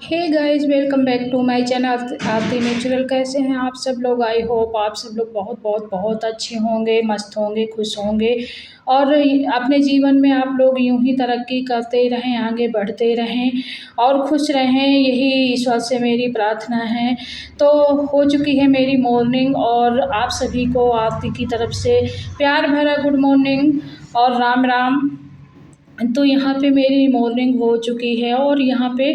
Hey guys, welcome back to my channel Aarti natural. कैसे हैं आप सब लोग? आई होप आप सब लोग बहुत बहुत बहुत अच्छे होंगे, मस्त होंगे, खुश होंगे और अपने जीवन में आप लोग यूं ही तरक्की करते रहें, आगे बढ़ते रहें और खुश रहें। यही ईश्वर से मेरी प्रार्थना है। तो हो चुकी है मेरी मॉर्निंग और आप सभी को आरती की तरफ से प्यार भरा गुड मॉर्निंग और राम राम। तो यहाँ पे मेरी मॉर्निंग हो चुकी है और यहाँ पे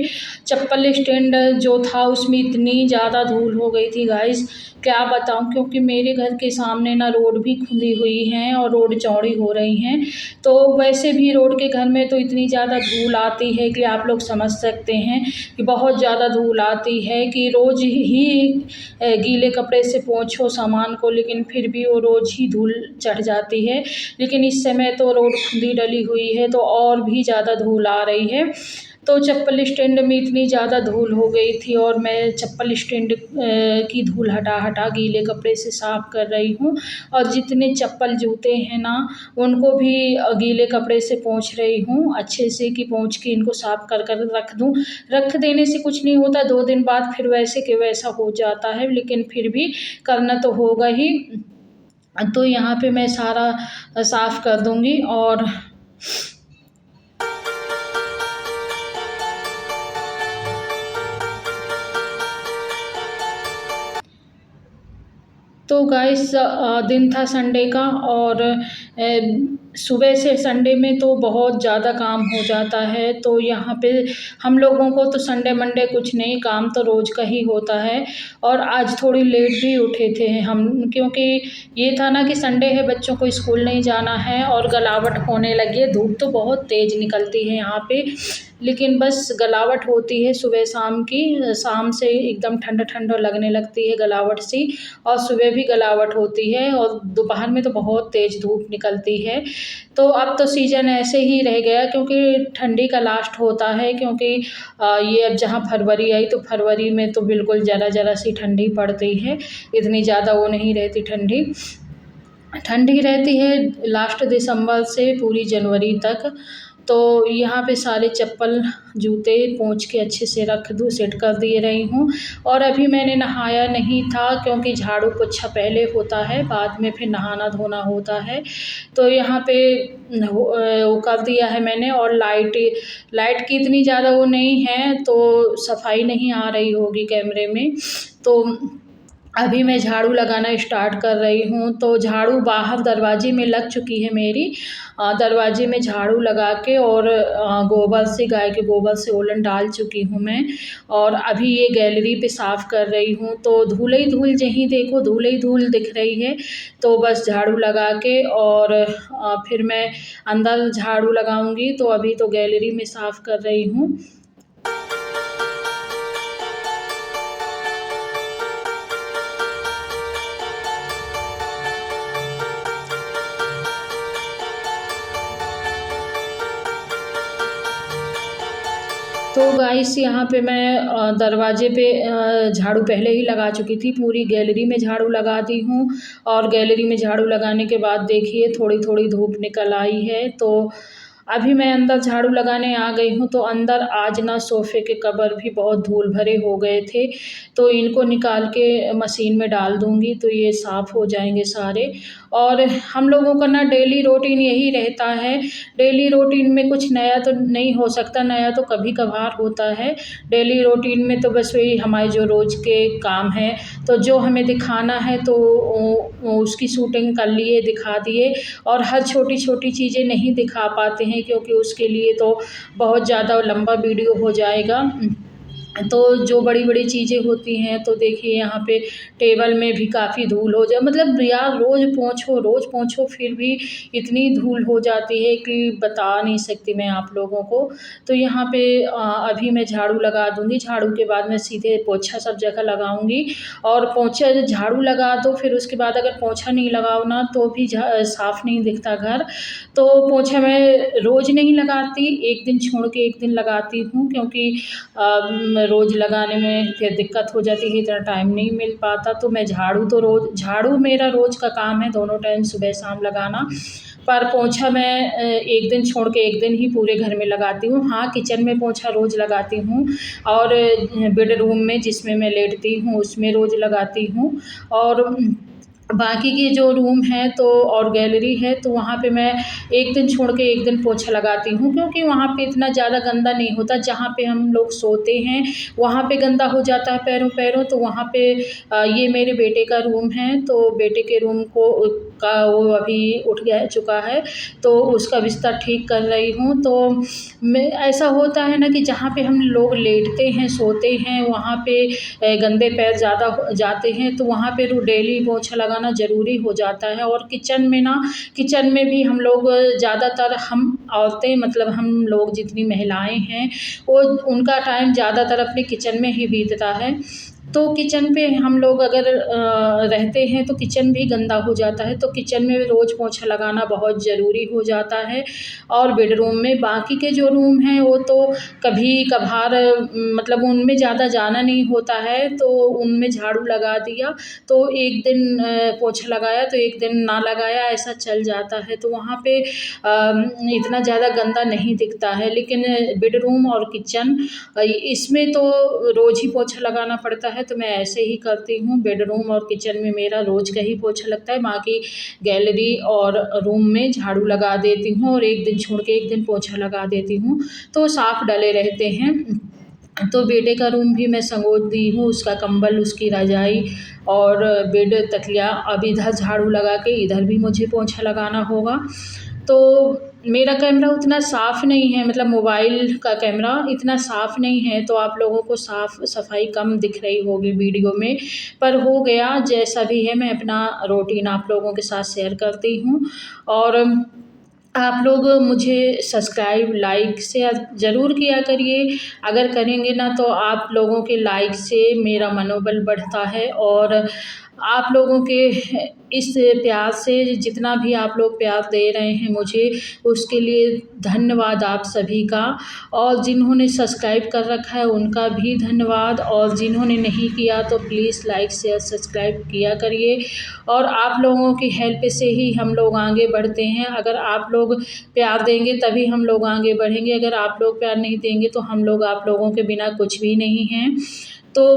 चप्पल स्टैंड जो था उसमें इतनी ज़्यादा धूल हो गई थी गाइस, क्या बताऊँ। क्योंकि मेरे घर के सामने ना रोड भी खुली हुई है और रोड चौड़ी हो रही हैं, तो वैसे भी रोड के घर में तो इतनी ज़्यादा धूल आती है कि आप लोग समझ सकते हैं कि बहुत ज़्यादा धूल आती है कि रोज़ ही गीले कपड़े से पोंछो सामान को, लेकिन फिर भी वो रोज़ ही धूल चढ़ जाती है। लेकिन इस समय तो रोड खुली डली हुई है तो और भी ज़्यादा धूल आ रही है। तो चप्पल स्टैंड में इतनी ज़्यादा धूल हो गई थी और मैं चप्पल स्टैंड की धूल हटा हटा गीले कपड़े से साफ़ कर रही हूँ और जितने चप्पल जूते हैं ना उनको भी गीले कपड़े से पोंछ रही हूँ अच्छे से, कि पोंछ के इनको साफ़ कर कर रख दूँ। रख देने से कुछ नहीं होता, 2 दिन बाद फिर वैसे के वैसा हो जाता है, लेकिन फिर भी करना तो होगा ही। तो यहाँ पे मैं सारा साफ़ कर दूँगी। और तो गाइस दिन था संडे का और सुबह से संडे में तो बहुत ज़्यादा काम हो जाता है। तो यहाँ पे हम लोगों को तो संडे मंडे कुछ नहीं, काम तो रोज़ का ही होता है। और आज थोड़ी लेट भी उठे थे हम, क्योंकि ये था ना कि संडे है, बच्चों को स्कूल नहीं जाना है और गलावट होने लगी है। धूप तो बहुत तेज़ निकलती है यहाँ पे, लेकिन बस गलावट होती है सुबह शाम की। शाम से एकदम ठंडा ठंडा लगने लगती है गलावट सी, और सुबह भी गलावट होती है और दोपहर में तो बहुत तेज़ धूप निकलती है। तो अब तो सीज़न ऐसे ही रह गया, क्योंकि ठंडी का लास्ट होता है। क्योंकि ये अब जहाँ फरवरी आई तो फरवरी में तो बिल्कुल ज़रा ज़रा सी ठंडी पड़ती है, इतनी ज़्यादा वो नहीं रहती ठंडी। ठंडी रहती है लास्ट दिसंबर से पूरी जनवरी तक। तो यहाँ पे सारे चप्पल जूते पोंछ के अच्छे से रख दूँ, सेट कर दे रही हूँ। और अभी मैंने नहाया नहीं था, क्योंकि झाड़ू पोछा पहले होता है, बाद में फिर नहाना धोना होता है। तो यहाँ पे वो कर दिया है मैंने। और लाइट की इतनी ज़्यादा वो नहीं है, तो सफाई नहीं आ रही होगी कैमरे में। तो अभी मैं झाड़ू लगाना स्टार्ट कर रही हूँ। तो झाड़ू बाहर दरवाजे में लग चुकी है मेरी। दरवाजे में झाड़ू लगा के और गोबर से, गाय के गोबर से ओलन डाल चुकी हूँ मैं। और अभी ये गैलरी पे साफ़ कर रही हूँ, तो धूल ही धूल, जहीं देखो धूल ही धूल दिख रही है। तो बस झाड़ू लगा के और फिर मैं अंदर झाड़ू लगाऊंगी। तो अभी तो गैलरी में साफ़ कर रही हूँ। तो गाइस यहाँ पे मैं दरवाजे पे झाड़ू पहले ही लगा चुकी थी, पूरी गैलरी में झाड़ू लगा दी हूँ। और गैलरी में झाड़ू लगाने के बाद देखिए थोड़ी थोड़ी धूप निकल आई है। तो अभी मैं अंदर झाड़ू लगाने आ गई हूँ। तो अंदर आज ना सोफ़े के कवर भी बहुत धूल भरे हो गए थे, तो इनको निकाल के मशीन में डाल दूँगी, तो ये साफ़ हो जाएंगे सारे। और हम लोगों का ना डेली रूटीन यही रहता है। डेली रूटीन में कुछ नया तो नहीं हो सकता, नया तो कभी कभार होता है। डेली रूटीन में तो बस वही हमारे जो रोज़ के काम हैं, तो जो हमें दिखाना है तो उसकी शूटिंग कर लिए, दिखा दिए। और हर छोटी छोटी चीज़ें नहीं दिखा पाते हैं, क्योंकि उसके लिए तो बहुत ज़्यादा लंबा वीडियो हो जाएगा। तो जो बड़ी-बड़ी चीज़ें होती हैं, तो देखिए यहाँ पे टेबल में भी काफ़ी धूल हो जाए, मतलब यार रोज़ पोंछो फिर भी इतनी धूल हो जाती है कि बता नहीं सकती मैं आप लोगों को। तो यहाँ पे अभी मैं झाड़ू लगा दूँगी, झाड़ू के बाद मैं सीधे पोछा सब जगह लगाऊँगी। और पोछा झाड़ू लगा दो, फिर उसके बाद अगर पोछा नहीं लगाओ ना तो भी साफ़ नहीं दिखता घर। तो पोछा मैं रोज़ नहीं लगाती, एक दिन छोड़ के एक दिन लगाती हूँ, क्योंकि रोज़ लगाने में फिर दिक्कत हो जाती है, इतना टाइम नहीं मिल पाता। तो मैं झाड़ू तो रोज़, झाड़ू मेरा रोज़ का काम है, दोनों टाइम सुबह शाम लगाना। पर पोंछा मैं एक दिन छोड़ के एक दिन ही पूरे घर में लगाती हूँ। हाँ, किचन में पोंछा रोज़ लगाती हूँ और बेडरूम में जिसमें मैं लेटती हूँ उसमें रोज़ लगाती हूँ और बाकी के जो रूम हैं तो और गैलरी है तो वहाँ पे मैं एक दिन छोड़ के एक दिन पोंछा लगाती हूँ, क्योंकि वहाँ पे इतना ज़्यादा गंदा नहीं होता। जहाँ पे हम लोग सोते हैं वहाँ पे गंदा हो जाता है पैरों-पैरों, तो वहाँ पे ये मेरे बेटे का रूम है, तो बेटे के रूम को का वो अभी उठ गया चुका है, तो उसका बिस्तर ठीक कर रही हूँ। तो मैं ऐसा होता है ना कि जहाँ पे हम लोग लेटते हैं, सोते हैं, वहाँ पे गंदे पैर ज़्यादा हो जाते हैं, तो वहाँ पे रो डेली पोंछा लगाना ज़रूरी हो जाता है। और किचन में भी हम लोग ज़्यादातर हम औरतें मतलब हम लोग जितनी महिलाएँ हैं, वो उनका टाइम ज़्यादातर अपने किचन में ही बीतता है। तो किचन पे हम लोग अगर रहते हैं तो किचन भी गंदा हो जाता है, तो किचन में रोज़ पोंछा लगाना बहुत ज़रूरी हो जाता है। और बेडरूम में बाकी के जो रूम हैं वो तो कभी-कभार मतलब उनमें ज़्यादा जाना नहीं होता है, तो उनमें झाड़ू लगा दिया, तो एक दिन पोंछा लगाया तो एक दिन ना लगाया, ऐसा चल जाता है। तो वहाँ पे इतना ज़्यादा गंदा नहीं दिखता है। लेकिन बेडरूम और किचन इसमें तो रोज़ ही पोंछा लगाना पड़ता है, तो मैं ऐसे ही करती हूँ। बेडरूम और किचन में मेरा रोज़ का ही पोंछा लगता है, बाकी गैलरी और रूम में झाड़ू लगा देती हूँ और एक दिन छोड़ के एक दिन पोंछा लगा देती हूँ, तो साफ़ डले रहते हैं। तो बेटे का रूम भी मैं संगोद दी हूँ, उसका कंबल, उसकी रज़ाई और बेड, तकिया। अब इधर झाड़ू लगा के इधर भी मुझे पोंछा लगाना होगा। तो मेरा कैमरा उतना साफ़ नहीं है, मतलब मोबाइल का कैमरा इतना साफ़ नहीं है, तो आप लोगों को साफ़-सफ़ाई कम दिख रही होगी वीडियो में, पर हो गया जैसा भी है, मैं अपना रूटीन आप लोगों के साथ शेयर करती हूँ। और आप लोग मुझे सब्सक्राइब, लाइक, शेयर ज़रूर किया करिए। अगर करेंगे ना तो आप लोगों के लाइक से मेरा मनोबल बढ़ता है और आप लोगों के इस प्यार से, जितना भी आप लोग प्यार दे रहे हैं मुझे, उसके लिए धन्यवाद आप सभी का। और जिन्होंने सब्सक्राइब कर रखा है उनका भी धन्यवाद, और जिन्होंने नहीं किया तो प्लीज़ लाइक, शेयर, सब्सक्राइब किया करिए। और आप लोगों की हेल्प से ही हम लोग आगे बढ़ते हैं। अगर आप लोग प्यार देंगे तभी हम लोग आगे बढ़ेंगे, अगर आप लोग प्यार नहीं देंगे तो हम लोग आप लोगों के बिना कुछ भी नहीं हैं। तो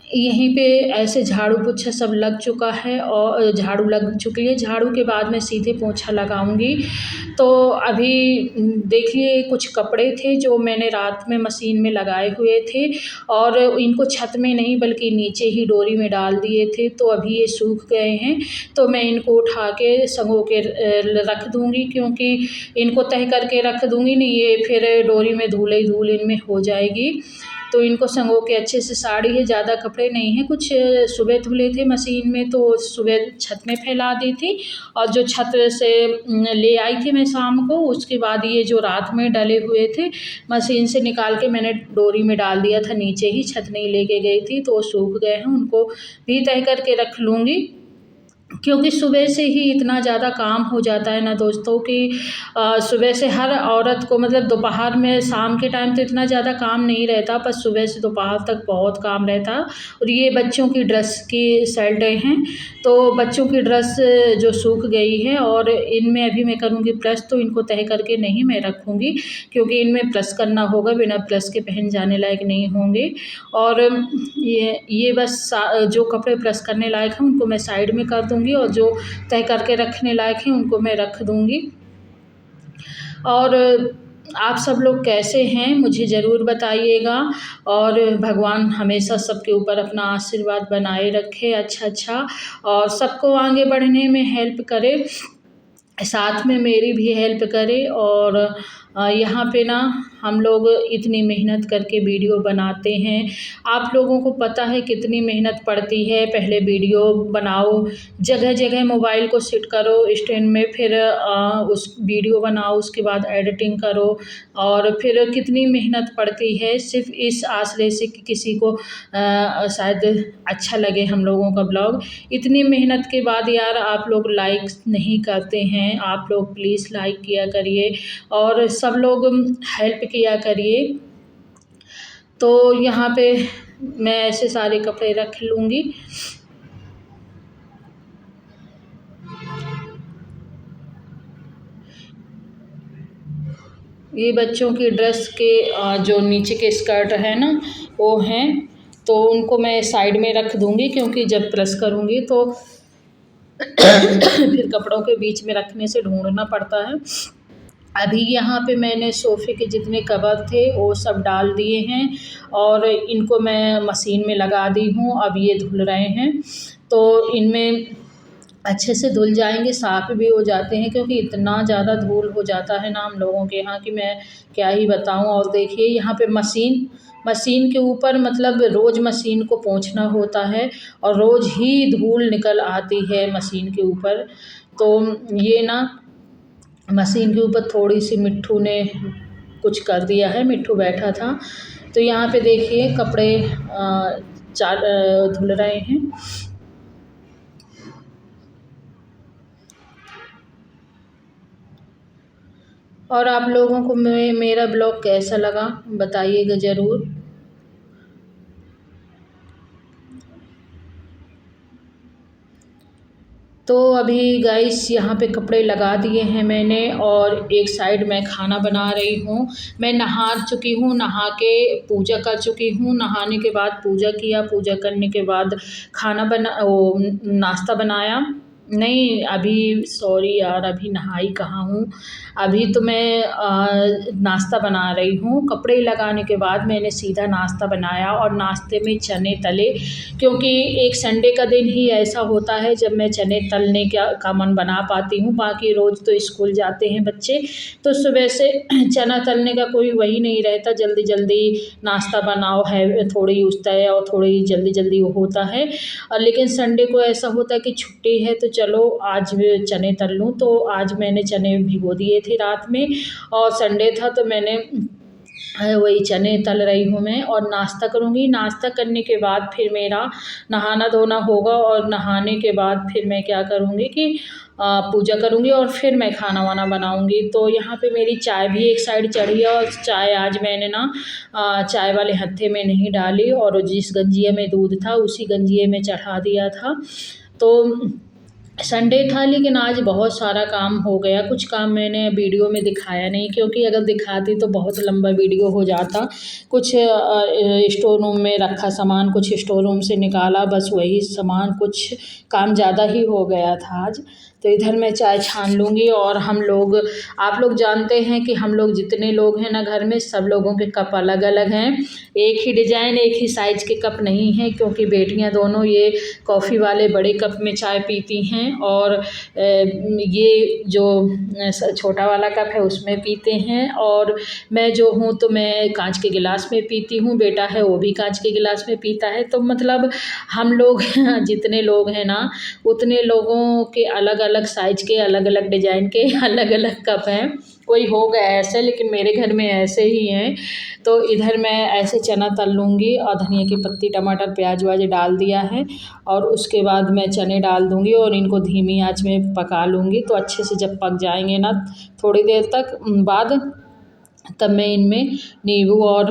यहीं पे ऐसे झाड़ू पोछा सब लग चुका है और झाड़ू लग चुकी है, झाड़ू के बाद मैं सीधे पोंछा लगाऊँगी। तो अभी देखिए कुछ कपड़े थे जो मैंने रात में मशीन में लगाए हुए थे और इनको छत में नहीं बल्कि नीचे ही डोरी में डाल दिए थे, तो अभी ये सूख गए हैं। तो मैं इनको उठा के सँगो के रख दूँगी, क्योंकि इनको तह करके रख दूँगी नहीं, ये फिर डोरी में धूल ही धूल इनमें हो जाएगी। तो इनको सँगो के अच्छे से, साड़ी है, ज़्यादा कपड़े नहीं हैं, कुछ सुबह धुले थे मशीन में तो सुबह छत में फैला दी थी, और जो छत से ले आई थी मैं शाम को, उसके बाद ये जो रात में डले हुए थे मशीन से निकाल के मैंने डोरी में डाल दिया था नीचे ही, छत नहीं लेके गई थी, तो वो सूख गए हैं, उनको भी तह करके रख लूँगी। क्योंकि सुबह से ही इतना ज़्यादा काम हो जाता है ना दोस्तों कि सुबह से हर औरत को, मतलब दोपहर में, शाम के टाइम तो इतना ज़्यादा काम नहीं रहता, पर सुबह से दोपहर तक बहुत काम रहता है। और ये बच्चों की ड्रेस की शर्टें हैं, तो बच्चों की ड्रेस जो सूख गई है और इनमें अभी मैं करूँगी प्रेस, तो इनको तह करके नहीं मैं रखूँगी, क्योंकि इनमें प्रेस करना होगा, बिना प्रेस के पहन जाने लायक नहीं होंगे। और ये बस जो कपड़े प्रेस करने लायक हैं उनको मैं साइड में कर दूँगी, और जो तह करके रखने लायक हैं उनको मैं रख दूँगी। और आप सब लोग कैसे हैं मुझे ज़रूर बताइएगा, और भगवान हमेशा सबके ऊपर अपना आशीर्वाद बनाए रखे अच्छा और सबको आगे बढ़ने में हेल्प करे, साथ में मेरी भी हेल्प करे। और यहाँ पे ना हम लोग इतनी मेहनत करके वीडियो बनाते हैं, आप लोगों को पता है कितनी मेहनत पड़ती है। पहले वीडियो बनाओ, जगह-जगह मोबाइल को सेट करो स्टैंड में, फिर उस वीडियो बनाओ, उसके बाद एडिटिंग करो, और फिर कितनी मेहनत पड़ती है, सिर्फ़ इस आसरे से कि किसी को शायद अच्छा लगे हम लोगों का ब्लॉग। इतनी मेहनत के बाद यार आप लोग लाइक नहीं करते हैं, आप लोग प्लीज़ लाइक किया करिए और सब लोग हेल्प किया करिए। तो यहाँ पे मैं ऐसे सारे कपड़े रख लूँगी। ये बच्चों की ड्रेस के जो नीचे के स्कर्ट है ना वो हैं, तो उनको मैं साइड में रख दूँगी क्योंकि जब प्रेस करूँगी तो फिर कपड़ों के बीच में रखने से ढूँढना पड़ता है। अभी यहाँ पे मैंने सोफ़े के जितने कवर थे वो सब डाल दिए हैं और इनको मैं मशीन में लगा दी हूँ। अब ये धुल रहे हैं, तो इनमें अच्छे से धुल जाएँगे, साफ़ भी हो जाते हैं क्योंकि इतना ज़्यादा धूल हो जाता है ना हम लोगों के यहाँ कि मैं क्या ही बताऊँ। और देखिए यहाँ पे मशीन के ऊपर मतलब रोज़ मशीन को पोंछना होता है और रोज़ ही धूल निकल आती है मशीन के ऊपर। तो ये ना मशीन के ऊपर थोड़ी-सी मिट्ठू ने कुछ कर दिया है, मिट्ठू बैठा था। तो यहाँ पे देखिए कपड़े धुल रहे हैं। और आप लोगों को मेरा ब्लॉग कैसा लगा बताइएगा ज़रूर। तो अभी गाइस यहाँ पे कपड़े लगा दिए हैं मैंने और एक साइड मैं खाना बना रही हूँ। मैं नहा चुकी हूँ, नहा के पूजा कर चुकी हूँ। नहाने के बाद पूजा किया, पूजा करने के बाद नाश्ता बनाया। नहीं, अभी सॉरी यार, अभी नहाई कहाँ हूँ। अभी तो मैं नाश्ता बना रही हूँ। कपड़े लगाने के बाद मैंने सीधा नाश्ता बनाया और नाश्ते में चने तले, क्योंकि एक संडे का दिन ही ऐसा होता है जब मैं चने तलने का मन बना पाती हूँ। बाकी रोज़ तो स्कूल जाते हैं बच्चे, तो सुबह से चना तलने का कोई वही नहीं रहता। जल्दी जल्दी नाश्ता बनाओ है, थोड़ी उठता है और थोड़ी जल्दी जल्दी वो होता है। लेकिन संडे को ऐसा होता है कि छुट्टी है तो चलो आज चने तल लूँ। तो आज मैंने चने भिगो दिए थे रात में और संडे था तो मैंने वही चने तल रही हूँ मैं और नाश्ता करूँगी। नाश्ता करने के बाद फिर मेरा नहाना धोना होगा और नहाने के बाद फिर मैं क्या करूँगी कि पूजा करूँगी और फिर मैं खाना वाना बनाऊँगी। तो यहाँ पे मेरी चाय भी एक साइड चढ़ी है और चाय आज मैंने ना चाय वाले हत्थे में नहीं डाली और जिस गंजिये में दूध था उसी गंजिये में चढ़ा दिया था। तो संडे था लेकिन आज बहुत सारा काम हो गया। कुछ काम मैंने वीडियो में दिखाया नहीं क्योंकि अगर दिखाती तो बहुत लंबा वीडियो हो जाता। कुछ स्टोर रूम में रखा सामान, कुछ स्टोर रूम से निकाला, बस वही सामान, कुछ काम ज़्यादा ही हो गया था आज। तो इधर मैं चाय छान लूँगी और आप लोग जानते हैं कि हम लोग जितने लोग हैं ना घर में, सब लोगों के कप अलग अलग हैं। एक ही डिज़ाइन, एक ही साइज़ के कप नहीं हैं क्योंकि बेटियां दोनों ये कॉफ़ी वाले बड़े कप में चाय पीती हैं और ये जो छोटा वाला कप है उसमें पीते हैं। और मैं जो हूँ तो मैं कांच के गिलास में पीती हूँ, बेटा है वो भी कांच के गिलास में पीता है। तो मतलब हम लोग जितने लोग हैं ना उतने लोगों के अलग अलग साइज़ के, अलग अलग डिज़ाइन के अलग अलग कप हैं। कोई हो गया ऐसे, लेकिन मेरे घर में ऐसे ही हैं। तो इधर मैं ऐसे चना तल लूँगी और धनिया की पत्ती, टमाटर, प्याज व्याज डाल दिया है और उसके बाद मैं चने डाल दूँगी और इनको धीमी आंच में पका लूँगी। तो अच्छे से जब पक जाएंगे ना थोड़ी देर तक बाद, तब मैं इनमें नींबू और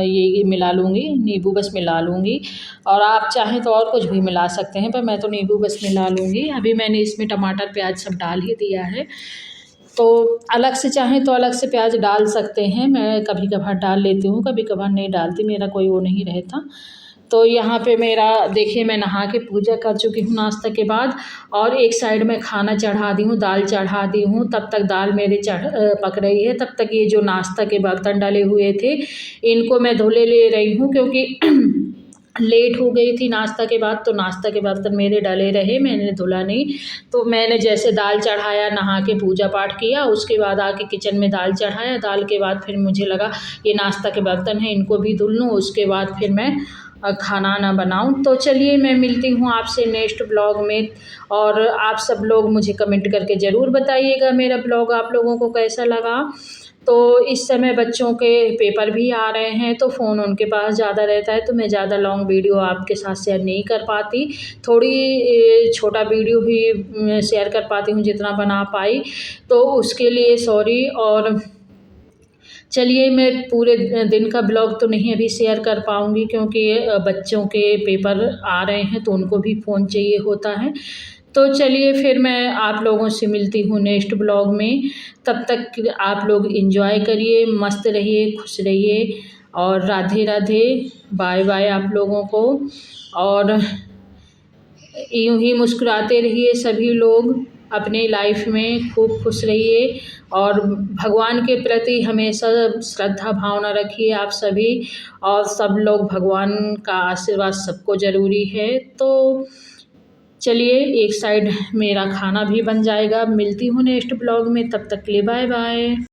ये मिला लूँगी, नींबू बस मिला लूँगी। और आप चाहें तो और कुछ भी मिला सकते हैं, पर मैं तो नींबू बस मिला लूँगी। अभी मैंने इसमें टमाटर प्याज सब डाल ही दिया है, तो अलग से चाहें तो अलग से प्याज डाल सकते हैं। मैं कभी कभार डाल लेती हूँ, कभी कभार नहीं डालती, मेरा कोई वो नहीं रहता। तो यहाँ पे मेरा देखिए मैं नहा के पूजा कर चुकी हूँ नाश्ता के बाद और एक साइड में खाना चढ़ा दी हूँ, दाल चढ़ा दी हूँ। तब तक दाल मेरे पक रही है, तब तक ये जो नाश्ता के बर्तन डले हुए थे इनको मैं धुले ले रही हूँ क्योंकि लेट हो गई थी नाश्ता के बाद। तो नाश्ता के बर्तन मेरे डले रहे, मैंने धुला नहीं। तो मैंने जैसे दाल चढ़ाया, नहा के पूजा पाठ किया, उसके बाद आके किचन में दाल चढ़ाया। दाल के बाद फिर मुझे लगा ये नाश्ता के बर्तन हैं इनको भी धुल लूँ, उसके बाद फिर मैं खाना ना बनाऊं। तो चलिए मैं मिलती हूँ आपसे नेक्स्ट ब्लॉग में और आप सब लोग मुझे कमेंट करके ज़रूर बताइएगा मेरा ब्लॉग आप लोगों को कैसा लगा। तो इस समय बच्चों के पेपर भी आ रहे हैं तो फ़ोन उनके पास ज़्यादा रहता है, तो मैं ज़्यादा लॉन्ग वीडियो आपके साथ शेयर नहीं कर पाती। थोड़ी छोटा वीडियो ही शेयर कर पाती हूँ जितना बना पाई, तो उसके लिए सॉरी। और चलिए मैं पूरे दिन का ब्लॉग तो नहीं अभी शेयर कर पाऊँगी क्योंकि बच्चों के पेपर आ रहे हैं तो उनको भी फ़ोन चाहिए होता है। तो चलिए फिर मैं आप लोगों से मिलती हूँ नेक्स्ट ब्लॉग में। तब तक आप लोग एंजॉय करिए, मस्त रहिए, खुश रहिए और राधे राधे, बाय बाय आप लोगों को। और यूं ही मुस्कुराते रहिए सभी लोग, अपने लाइफ में खूब खुश रहिए और भगवान के प्रति हमेशा श्रद्धा भावना रखिए आप सभी। और सब लोग, भगवान का आशीर्वाद सबको ज़रूरी है। तो चलिए, एक साइड मेरा खाना भी बन जाएगा। मिलती हूँ नेक्स्ट ब्लॉग में, तब तक के लिए बाय बाय।